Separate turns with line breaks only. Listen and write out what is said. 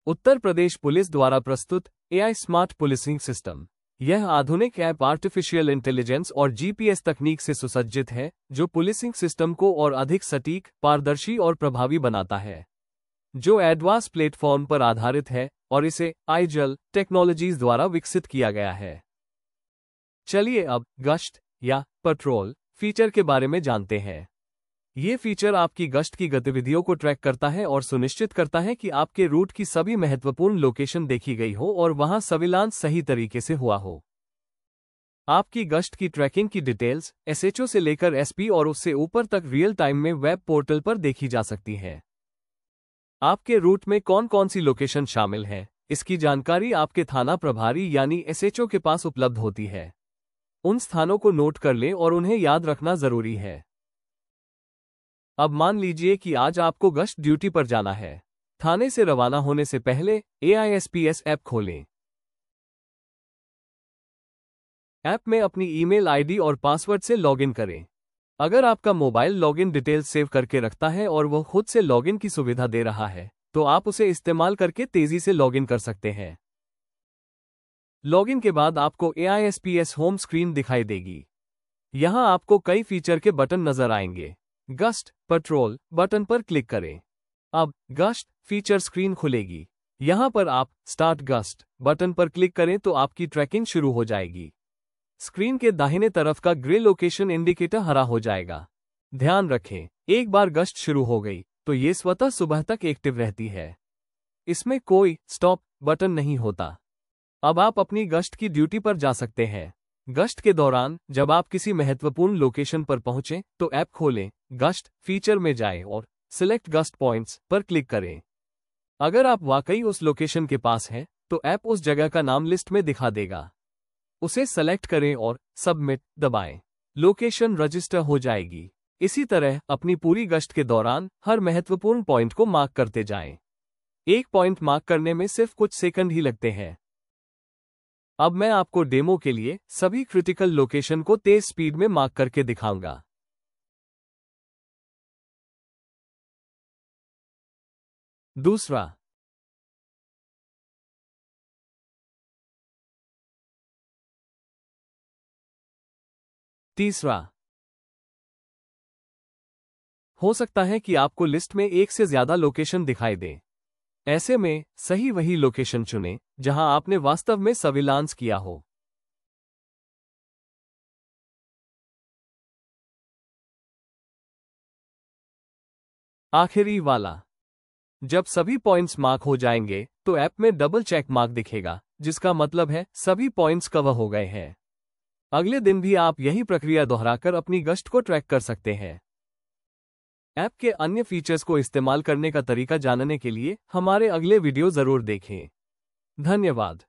Uttar Pradesh police द्वारा प्रस्तुत AI smart policing system. यह आधुनिक ऐप आर्टिफिशियल इंटेलिजेंस और जीपीएस तकनीक से सुसज्जित है, जो पुलिसिंग सिस्टम को और अधिक सटीक, पारदर्शी और प्रभावी बनाता है। जो एडवांस प्लेटफॉर्म पर आधारित है और इसे आइजल टेक्नोलॉजीज द्वारा विकसित किया गया है। चलिए अब गश्त या पेट्रोल फीचर के बारे में जानते हैं। ये फीचर आपकी गश्त की गतिविधियों को ट्रैक करता है और सुनिश्चित करता है कि आपके रूट की सभी महत्वपूर्ण लोकेशन देखी गई हो और वहां सर्विलांस सही तरीके से हुआ हो। आपकी गश्त की ट्रैकिंग की डिटेल्स एसएचओ से लेकर एसपी और उससे ऊपर तक रियल टाइम में वेब पोर्टल पर देखी जा सकती है। आपके रूट में कौन कौन सी लोकेशन शामिल है, इसकी जानकारी आपके थाना प्रभारी यानी एसएचओ के पास उपलब्ध होती है। उन स्थानों को नोट कर लें और उन्हें याद रखना जरूरी है। अब मान लीजिए कि आज आपको गश्त ड्यूटी पर जाना है। थाने से रवाना होने से पहले AISPS ऐप खोलें। ऐप में अपनी ईमेल आईडी और पासवर्ड से लॉगिन करें। अगर आपका मोबाइल लॉगिन डिटेल्स सेव करके रखता है और वह खुद से लॉगिन की सुविधा दे रहा है, तो आप उसे इस्तेमाल करके तेजी से लॉगिन कर सकते हैं। लॉगिन के बाद आपको AISPS होम स्क्रीन दिखाई देगी। यहां आपको कई फीचर के बटन नजर आएंगे। गश्त पेट्रोल बटन पर क्लिक करें। अब गश्त फीचर स्क्रीन खुलेगी। यहां पर आप स्टार्ट गश्त बटन पर क्लिक करें तो आपकी ट्रैकिंग शुरू हो जाएगी। स्क्रीन के दाहिने तरफ का ग्रे लोकेशन इंडिकेटर हरा हो जाएगा। ध्यान रखें, एक बार गश्त शुरू हो गई तो ये स्वतः सुबह तक एक्टिव रहती है। इसमें कोई स्टॉप बटन नहीं होता। अब आप अपनी गश्त की ड्यूटी पर जा सकते हैं। गश्त के दौरान जब आप किसी महत्वपूर्ण लोकेशन पर पहुंचें तो ऐप खोलें, गश्त फीचर में जाएं और सिलेक्ट गश्त पॉइंट्स पर क्लिक करें। अगर आप वाकई उस लोकेशन के पास हैं, तो ऐप उस जगह का नाम लिस्ट में दिखा देगा। उसे सेलेक्ट करें और सबमिट दबाएं। लोकेशन रजिस्टर हो जाएगी। इसी तरह अपनी पूरी गश्त के दौरान हर महत्वपूर्ण पॉइंट को मार्क करते जाएं। एक पॉइंट मार्क करने में सिर्फ कुछ सेकंड ही लगते हैं। अब मैं आपको डेमो के लिए सभी क्रिटिकल लोकेशन को तेज स्पीड में मार्क करके दिखाऊंगा। दूसरा, तीसरा। हो सकता है कि आपको लिस्ट में एक से ज्यादा लोकेशन दिखाई दे। ऐसे में सही वही लोकेशन चुनें जहां आपने वास्तव में सर्विलांस किया हो। आखिरी वाला। जब सभी पॉइंट्स मार्क हो जाएंगे तो ऐप में डबल चेक मार्क दिखेगा, जिसका मतलब है सभी पॉइंट्स कवर हो गए हैं। अगले दिन भी आप यही प्रक्रिया दोहराकर अपनी गश्त को ट्रैक कर सकते हैं। ऐप के अन्य फीचर्स को इस्तेमाल करने का तरीका जानने के लिए हमारे अगले वीडियो जरूर देखें। धन्यवाद।